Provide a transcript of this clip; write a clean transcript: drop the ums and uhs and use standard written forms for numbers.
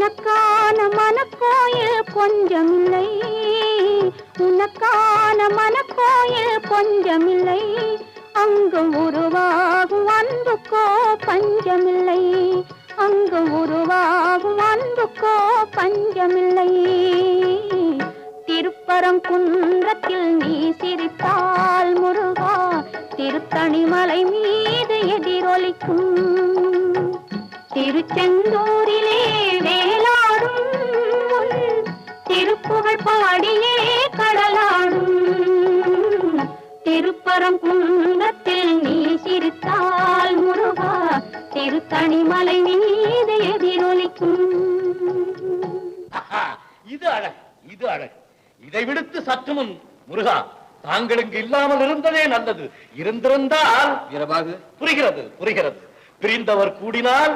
உனக்கான மனக்கோயில் கொஞ்சமில்லை, உனக்கான மனக்கோயில் கொஞ்சமில்லை. அங்கு உருவாகும் அன்புக்கோ பஞ்சமில்லை, அங்கு உருவாகும் அன்புக்கோ பஞ்சமில்லை. திருப்பரங்குன்றத்தில் நீ சிரித்தால் முருகா, திருத்தணிமலை மீது எதிரொலிக்கும். திருச்செந்தூரிலே வேலாடும் திருப்புகழ் பாடியே கடலாடும். திருப்பரங்குன்றத்தில் நீ சிரித்தால் முருகா, திருத்தணிமலை மீது எதிரொலிக்கும். இது அழகு, இது அழகு. இதை விடுத்து சற்று முன் முருகா, தாங்களுக்கு இல்லாமல் இருந்ததே நல்லது. இருந்திருந்தால் வீரபாகு, புரிகிறது புரிகிறது. பிரிந்தவர் கூடினால்